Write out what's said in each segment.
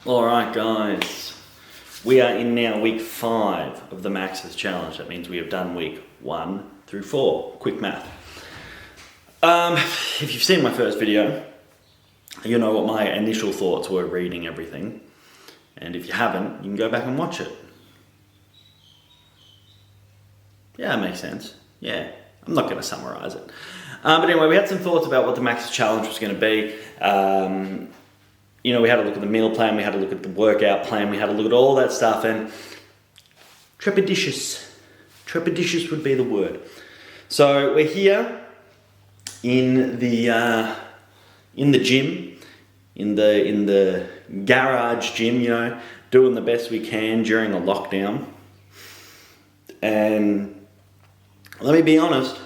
Alright guys, we are in now week 5 of the Max's Challenge. That means we have done week 1 through 4. Quick math. If you've seen my first video, you know what my initial thoughts were reading everything. And if you haven't, you can go back and watch it. Yeah, it makes sense. Yeah, I'm not going to summarise it. But anyway, we had some thoughts about what the Max's Challenge was going to be. You know, we had a look at the meal plan, we had a look at the workout plan, we had a look at all that stuff, and trepidatious would be the word. So we're here in the gym, in the garage gym, you know, doing the best we can during a lockdown. And let me be honest,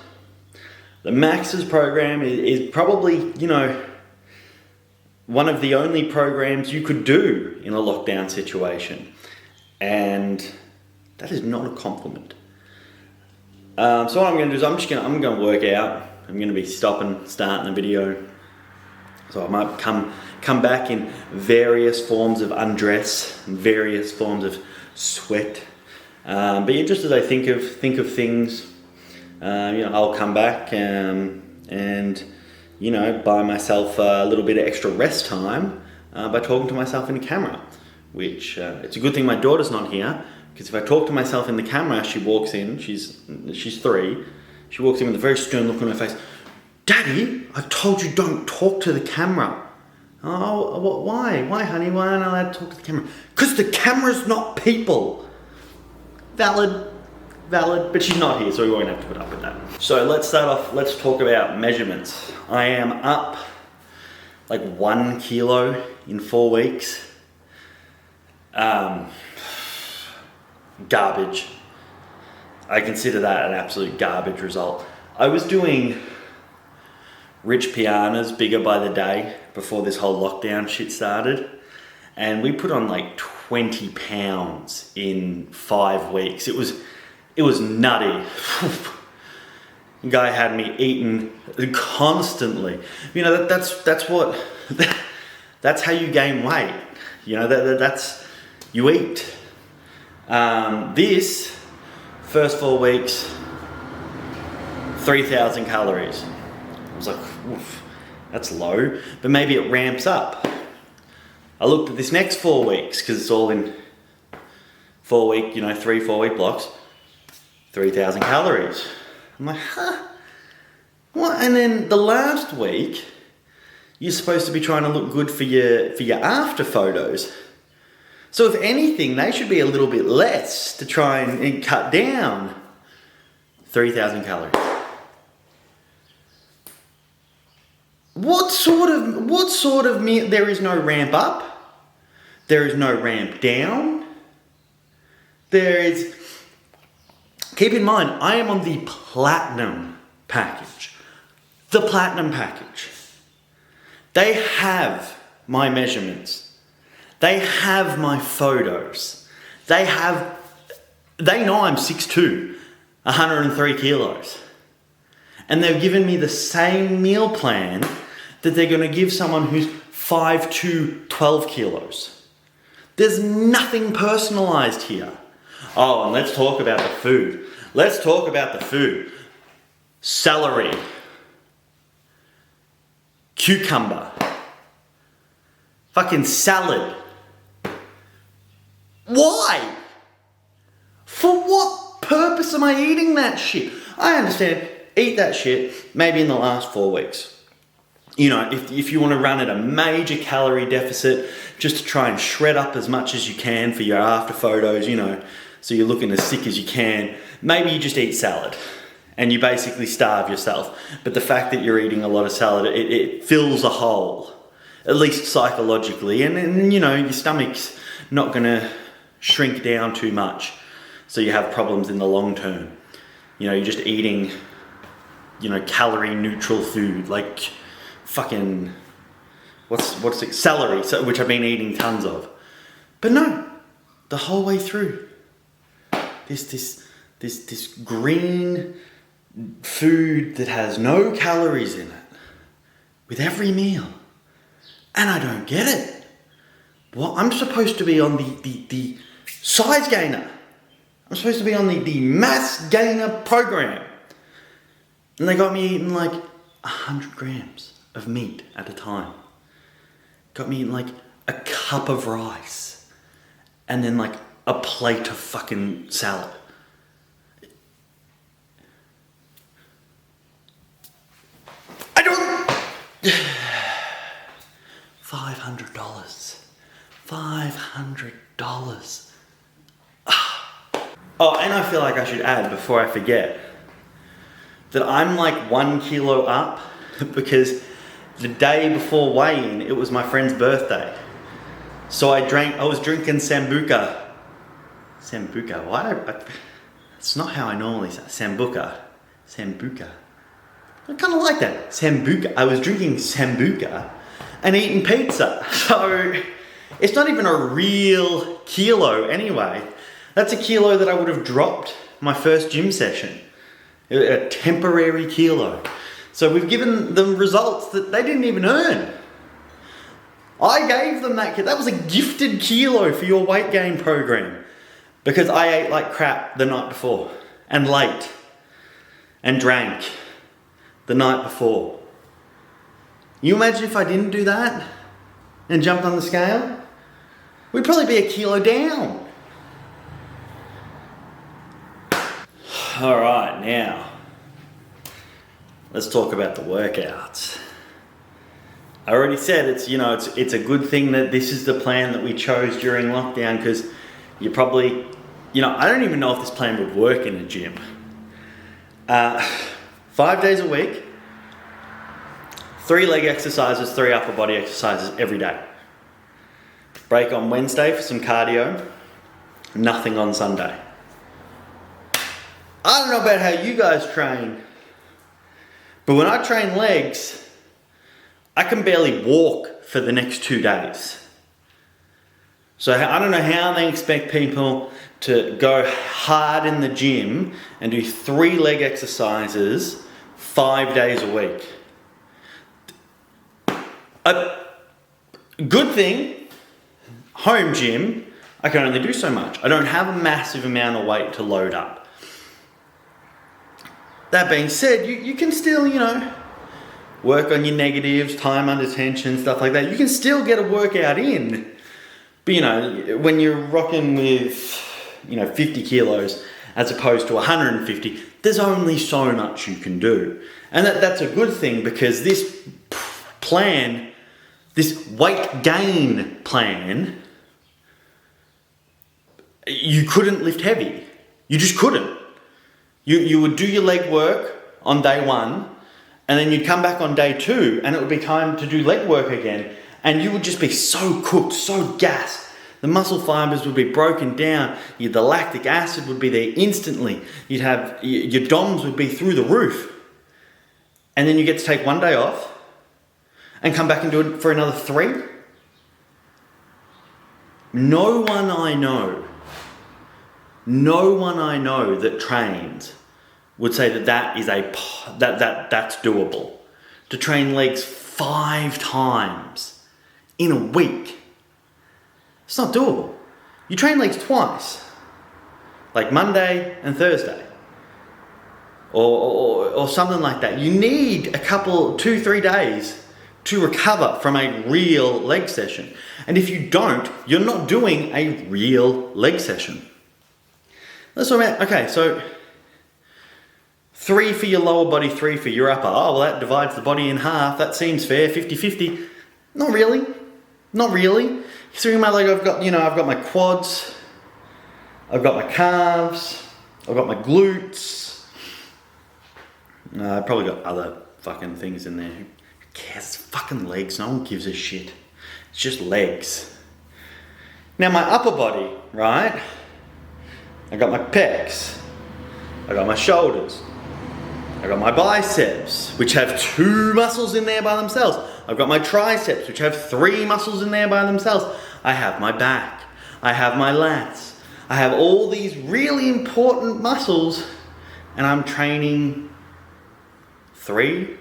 the Max's program is probably, you know, one of the only programs you could do in a lockdown situation. And that is not a compliment. So what I'm going to do is I'm going to work out. I'm going to be starting the video. So I might come back in various forms of undress, various forms of sweat. But yeah, just as I think of things, you know, I'll come back and you know, buy myself a little bit of extra rest time by talking to myself in the camera, which it's a good thing my daughter's not here, because if I talk to myself in the camera, she walks in, she's 3, she walks in with a very stern look on her face. Daddy, I told you don't talk to the camera. Oh, why? Why, honey? Why aren't I allowed to talk to the camera? Because the camera's not people. Valid, but she's not here, so we won't have to put up with that. So let's start off, let's talk about measurements. I am up like 1 kilo in 4 weeks. Garbage. I consider that an absolute garbage result. I was doing Rich Piana's Bigger by the Day before this whole lockdown shit started, and we put on like 20 pounds in 5 weeks. It was nutty. The guy had me eating constantly. You know, that's how you gain weight. You know, that's you eat. This first 4 weeks, 3,000 calories. I was like, oof, that's low, but maybe it ramps up. I looked at this next 4 weeks, because it's all in 4 week, you know, 3-4 week blocks. 3,000 calories. I'm like, huh? What? And then the last week, you're supposed to be trying to look good for your after photos. So if anything, they should be a little bit less to try and cut down. 3,000 calories. What sort of meal? There is no ramp up. There is no ramp down. There is. Keep in mind, I am on the platinum package. The platinum package. They have my measurements. They have my photos. They know I'm 6'2", 103 kilos. And they've given me the same meal plan that they're going to give someone who's 5'2", 12 kilos. There's nothing personalized here. Oh, and let's talk about the food. Let's talk about the food. Celery. Cucumber. Fucking salad. Why? For what purpose am I eating that shit? I understand, eat that shit maybe in the last 4 weeks. You know, if you want to run at a major calorie deficit, just to try and shred up as much as you can for your after photos, you know, so you're looking as sick as you can, maybe you just eat salad and you basically starve yourself. But the fact that you're eating a lot of salad, it fills a hole, at least psychologically. And you know, your stomach's not going to shrink down too much, so you have problems in the long term. You know, you're just eating, you know, calorie neutral food, like fucking, what's it? Celery, which I've been eating tons of. But no, the whole way through, this green food that has no calories in it with every meal. And I don't get it. Well, I'm supposed to be on the size gainer. I'm supposed to be on the mass gainer program. And they got me eating like 100 grams of meat at a time. Got me eating like a cup of rice. And then like a plate of fucking salad. I don't... $500. $500. Oh, and I feel like I should add, before I forget, that I'm like 1 kilo up because the day before weigh-in, it was my friend's birthday. So I was drinking Sambuca. Sambuca, it's not how I normally say Sambuca. Sambuca. I kind of like that. Sambuca. I was drinking Sambuca and eating pizza. So it's not even a real kilo anyway. That's a kilo that I would have dropped my first gym session. A temporary kilo. So we've given them results that they didn't even earn. I gave them that was a gifted kilo for your weight gain program. Because I ate like crap the night before. And late. And drank the night before. You imagine if I didn't do that and jumped on the scale? We'd probably be a kilo down. All right, now let's talk about the workouts. I already said it's a good thing that this is the plan that we chose during lockdown, because you probably, I don't even know if this plan would work in a gym. 5 days a week, 3 leg exercises, 3 upper body exercises every day. Break on Wednesday for some cardio, nothing on Sunday. I don't know about how you guys train, but when I train legs, I can barely walk for the next 2 days. So I don't know how they expect people to go hard in the gym and do 3 leg exercises 5 days a week. A good thing, home gym, I can only do so much. I don't have a massive amount of weight to load up. That being said, you can still, work on your negatives, time under tension, stuff like that. You can still get a workout in. But, when you're rocking with, 50 kilos as opposed to 150, there's only so much you can do. And that's a good thing, because this plan, this weight gain plan, you couldn't lift heavy. You just couldn't. You would do your leg work on day 1, and then you'd come back on day 2, and it would be time to do leg work again. And you would just be so cooked, so gassed. The muscle fibers would be broken down. The lactic acid would be there instantly. You'd have, your DOMs would be through the roof. And then you get to take 1 day off and come back and do it for another 3. No one I know that trains would say that's doable. To train legs 5 times in a week, it's not doable. You train legs twice, like Monday and Thursday, or something like that. You need a couple, 2-3 days to recover from a real leg session. And if you don't, you're not doing a real leg session. That's what I meant. Okay, so 3 for your lower body, 3 for your upper. Oh, well, that divides the body in half. That seems fair, 50-50. Not really. Not really. So in my leg, I've got my quads, I've got my calves, I've got my glutes. I've probably got other fucking things in there. Who cares? It's fucking legs. No one gives a shit. It's just legs. Now my upper body, right? I got my pecs, I got my shoulders, I got my biceps, which have 2 muscles in there by themselves. I've got my triceps, which have 3 muscles in there by themselves. I have my back, I have my lats, I have all these really important muscles, and I'm training 3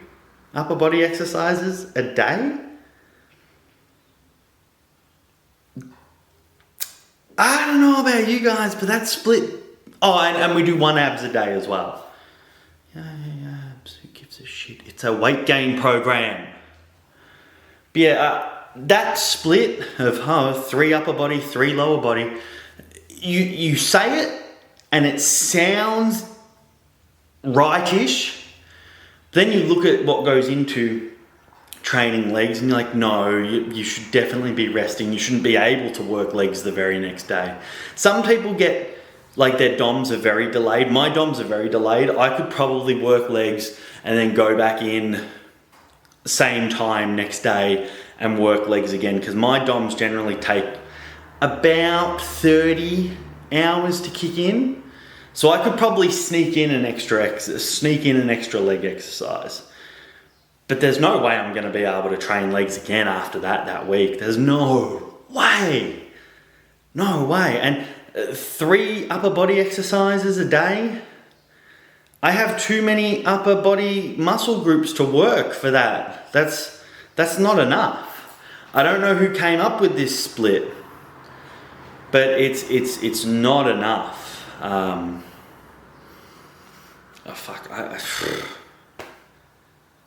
upper body exercises a day? I don't know about you guys, but that split. Oh, and we do 1 abs a day as well. Yeah, abs. Who gives a shit? It's a weight gain program. But yeah, that split of 3 upper body, 3 lower body. You say it, and it sounds rightish. Then you look at what goes into training legs and you're like, no, you should definitely be resting. You shouldn't be able to work legs the very next day. Some people get, like, their DOMs are very delayed. My DOMs are very delayed. I could probably work legs and then go back in same time next day and work legs again, because my DOMs generally take about 30 hours to kick in. So I could probably sneak in an extra leg exercise. But there's no way I'm going to be able to train legs again after that week. There's no way. No way. And 3 upper body exercises a day? I have too many upper body muscle groups to work for that. That's not enough. I don't know who came up with this split, but it's not enough.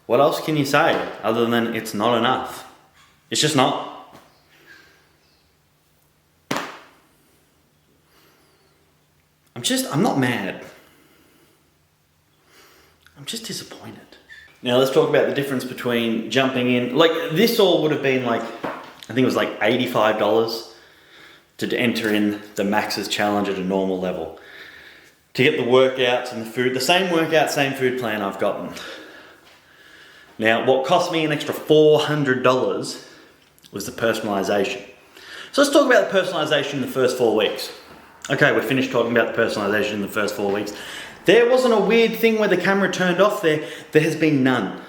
What else can you say other than it's not enough? It's just not. I'm not mad. I'm just disappointed. Now let's talk about the difference between jumping in. Like, this all would have been like, I think it was like $85 to enter in the Max's challenge at a normal level. To get the workouts and the food, the same workout, same food plan I've gotten. Now, what cost me an extra $400 was the personalisation. So let's talk about the personalisation in the first 4 weeks. Okay, we're finished talking about the personalisation in the first 4 weeks. There wasn't a weird thing where the camera turned off there. There has been none.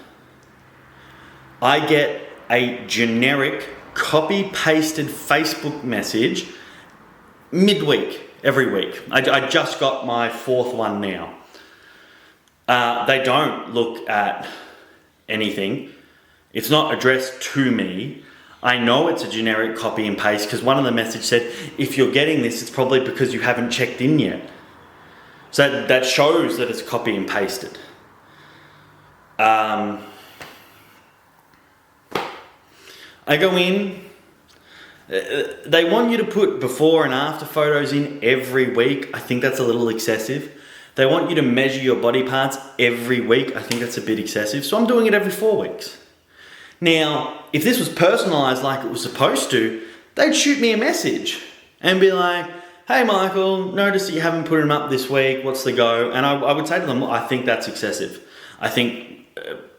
I get a generic copy-pasted Facebook message midweek, every week. I just got my 4th one now. They don't look at anything. It's not addressed to me. I know it's a generic copy and paste because one of the messages said, if you're getting this, it's probably because you haven't checked in yet. So that shows that it's copy and pasted. I go in. They want you to put before and after photos in every week. I think that's a little excessive. They want you to measure your body parts every week. I think that's a bit excessive. So I'm doing it every 4 weeks. Now, if this was personalised like it was supposed to, they'd shoot me a message and be like, hey Michael, notice that you haven't put them up this week, what's the go? And I would say to them, I think that's excessive. I think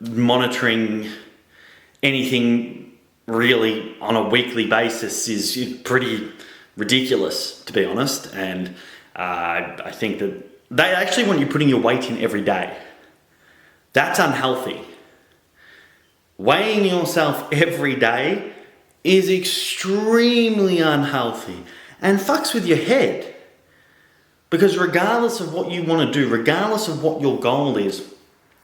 monitoring anything really on a weekly basis is pretty ridiculous, to be honest. And I think that they actually want you putting your weight in every day. That's unhealthy. Weighing yourself every day is extremely unhealthy and fucks with your head. Because regardless of what you want to do, regardless of what your goal is,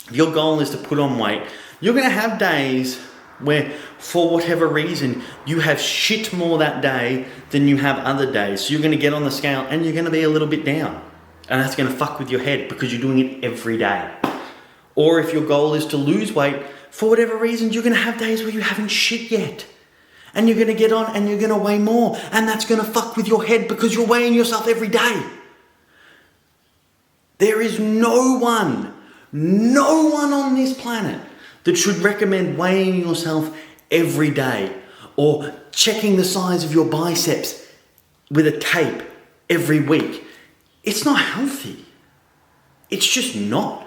if your goal is to put on weight, you're going to have days where, for whatever reason, you have shit more that day than you have other days. So you're going to get on the scale and you're going to be a little bit down. And that's going to fuck with your head because you're doing it every day. Or if your goal is to lose weight, for whatever reason, you're going to have days where you haven't shit yet. And you're going to get on and you're going to weigh more. And that's going to fuck with your head because you're weighing yourself every day. There is no one on this planet that should recommend weighing yourself every day or checking the size of your biceps with a tape every week. It's not healthy. It's just not.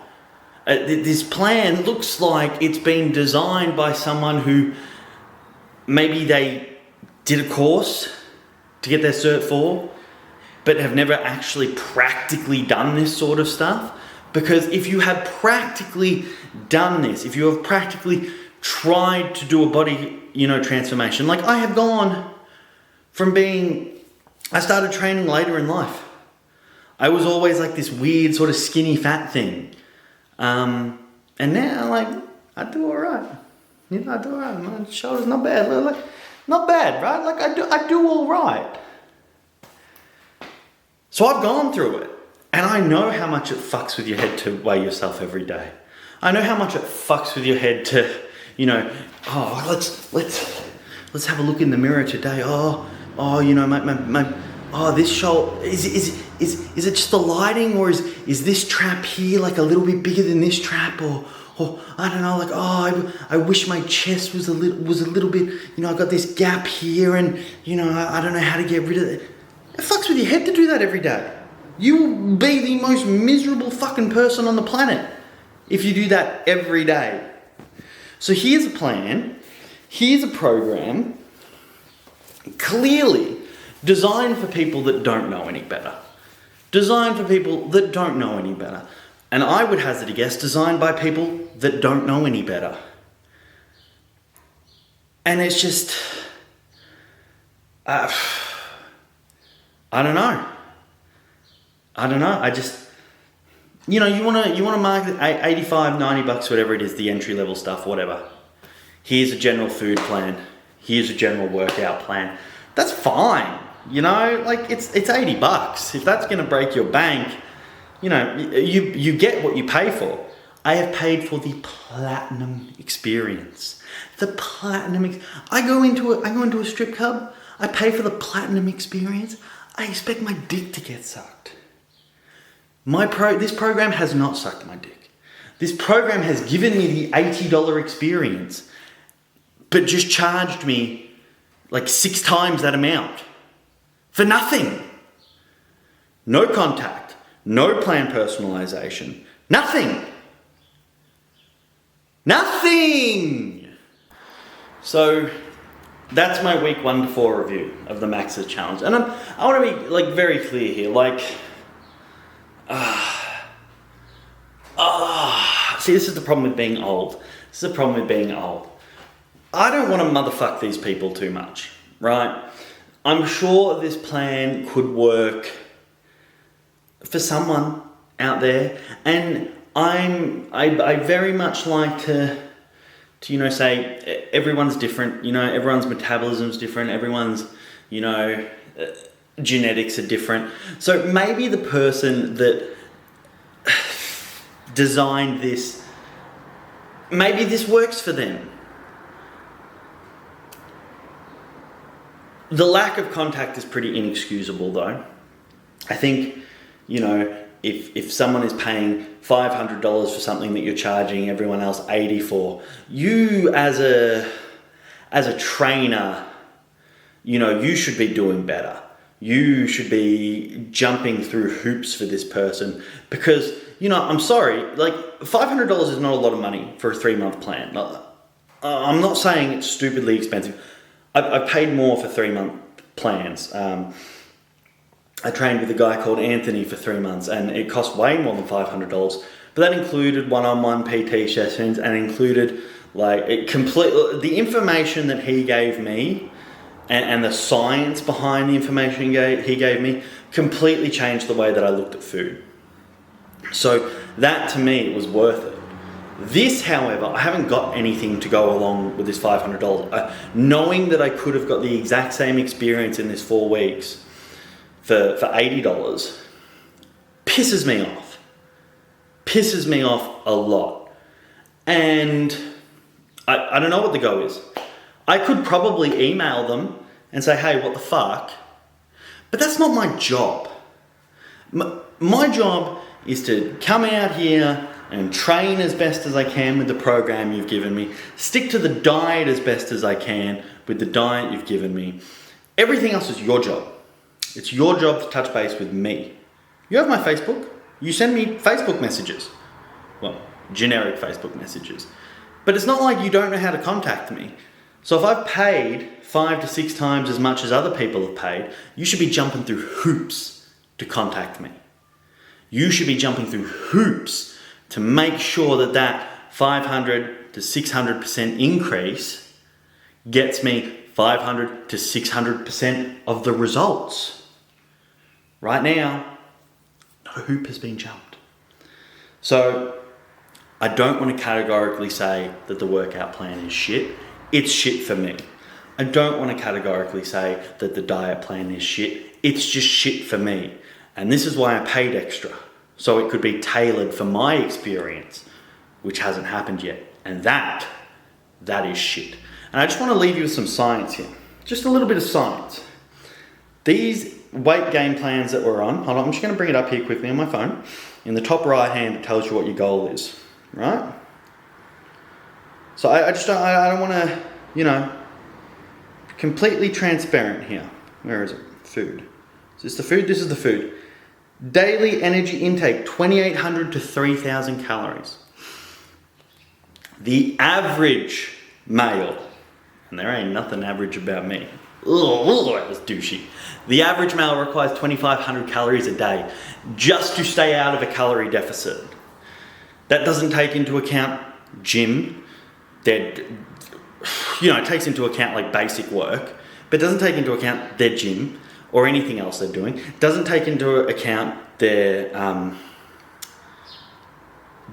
This plan looks like it's been designed by someone who maybe they did a course to get their Cert 4, but have never actually practically done this sort of stuff. Because if you have practically done this, if you have practically tried to do a body, transformation, like I have gone from I started training later in life. I was always like this weird sort of skinny fat thing. And now, I do all right. I do all right. My shoulder's not bad. Not bad, right? I do all right. So I've gone through it, and I know how much it fucks with your head to weigh yourself every day. I know how much it fucks with your head to, let's have a look in the mirror today. This shoulder, is it just the lighting, or is this trap here like a little bit bigger than this trap, or I don't know, I wish my chest was a little bit, I got this gap here, and I don't know how to get rid of it. It fucks with your head to do that every day. You will be the most miserable fucking person on the planet if you do that every day. So here's a plan. Here's a program clearly designed for people that don't know any better. Designed for people that don't know any better. And I would hazard a guess, designed by people that don't know any better. And it's just, I don't know. I just, you want to market 85, 90 bucks, whatever it is, the entry level stuff, whatever. Here's a general food plan. Here's a general workout plan. That's fine. It's 80 bucks. If that's going to break your bank, you get what you pay for. I have paid for the platinum experience. I go into a strip club. I pay for the platinum experience. I expect my dick to get sucked. This program has not sucked my dick. This program has given me the $80 experience, but just charged me like 6 times that amount for nothing. No contact, no plan personalization, nothing. So that's my week 1 to 4 review of the Max's challenge. And I want to be very clear here. See, this is the problem with being old. I don't want to motherfuck these people too much, right? I'm sure this plan could work for someone out there, and I very much like to say everyone's different. Everyone's metabolism's different. Everyone's genetics are different. So maybe the person that designed this, maybe this works for them. The lack of contact is pretty inexcusable though. I think, if someone is paying $500 for something that you're charging everyone else $80 for, you as a trainer, you should be doing better. You should be jumping through hoops for this person because, I'm sorry, $500 is not a lot of money for a 3-month plan. I'm not saying it's stupidly expensive. I paid more for 3-month plans. I trained with a guy called Anthony for 3 months and it cost way more than $500. But that included one-on-one PT sessions and included the information that he gave me and the science behind the information he gave me completely changed the way that I looked at food. So that to me was worth it. This, however, I haven't got anything to go along with this $500. Knowing that I could have got the exact same experience in this 4 weeks for $80 pisses me off. Pisses me off a lot. And I don't know what the go is. I could probably email them and say, hey, what the fuck? But that's not my job. My job is to come out here and train as best as I can with the program you've given me. Stick to the diet as best as I can with the diet you've given me. Everything else is your job. It's your job to touch base with me. You have my Facebook. You send me Facebook messages. Well, generic Facebook messages. But it's not like you don't know how to contact me. So if I've paid 5 to 6 times as much as other people have paid, you should be jumping through hoops to contact me. You should be jumping through hoops to make sure that 500 to 600% increase gets me 500 to 600% of the results. Right now, no hoop has been jumped. So I don't want to categorically say that the workout plan is shit. It's shit for me. I don't want to categorically say that the diet plan is shit. It's just shit for me. And this is why I paid extra. So it could be tailored for my experience, which hasn't happened yet. And that is shit. And I just want to leave you with some science here. Just a little bit of science. These weight gain plans that we're on, hold on, I'm just going to bring it up here quickly on my phone. In the top right hand, it tells you what your goal is, right? So I don't want to, you know, completely transparent here. Where is it? Food. Is this the food? This is the food. Daily energy intake, 2,800 to 3,000 calories. The average male, and there ain't nothing average about me. Ugh, that was douchey. The average male requires 2,500 calories a day just to stay out of a calorie deficit. That doesn't take into account gym. It takes into account like basic work, but doesn't take into account their gym or anything else they're doing. Doesn't take into account their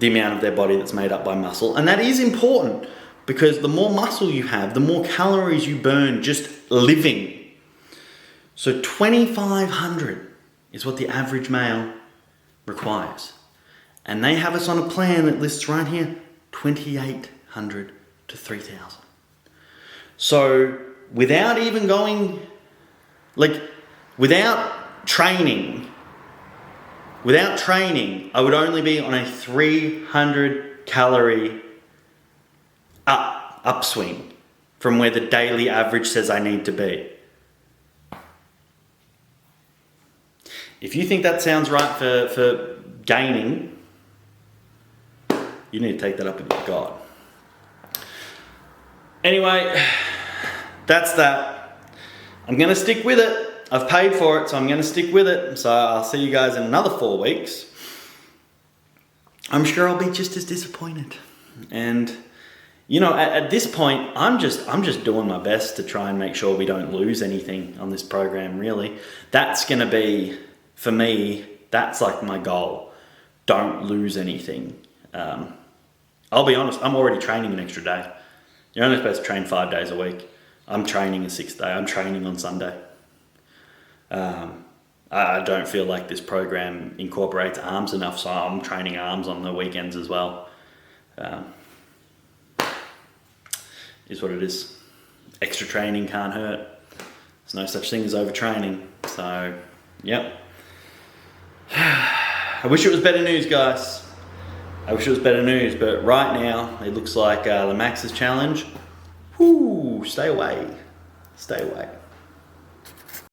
the amount of their body that's made up by muscle. And that is important because the more muscle you have, the more calories you burn just living. So 2,500 is what the average male requires. And they have us on a plan that lists right here, 2,800 to 3,000. So without even going, without training, I would only be on a 300 calorie upswing from where the daily average says I need to be. If you think that sounds right for gaining, you need to take that up with God. Anyway, that's that. I'm going to stick with it. I've paid for it, so I'm going to stick with it. So I'll see you guys in another 4 weeks. I'm sure I'll be just as disappointed. And, you know, at this point, I'm just doing my best to try and make sure we don't lose anything on this program, really. That's going to be, for me, that's like my goal. Don't lose anything. I'll be honest, I'm already training an extra day. You're only supposed to train 5 days a week. I'm training a 6th day. I'm training on Sunday. I don't feel like this program incorporates arms enough, so I'm training arms on the weekends as well. Is what it is. Extra training can't hurt. There's no such thing as overtraining. So, yep. I wish it was better news, guys. I wish it was better news, but right now it looks like the Max's challenge. Whoo, stay away. Stay away.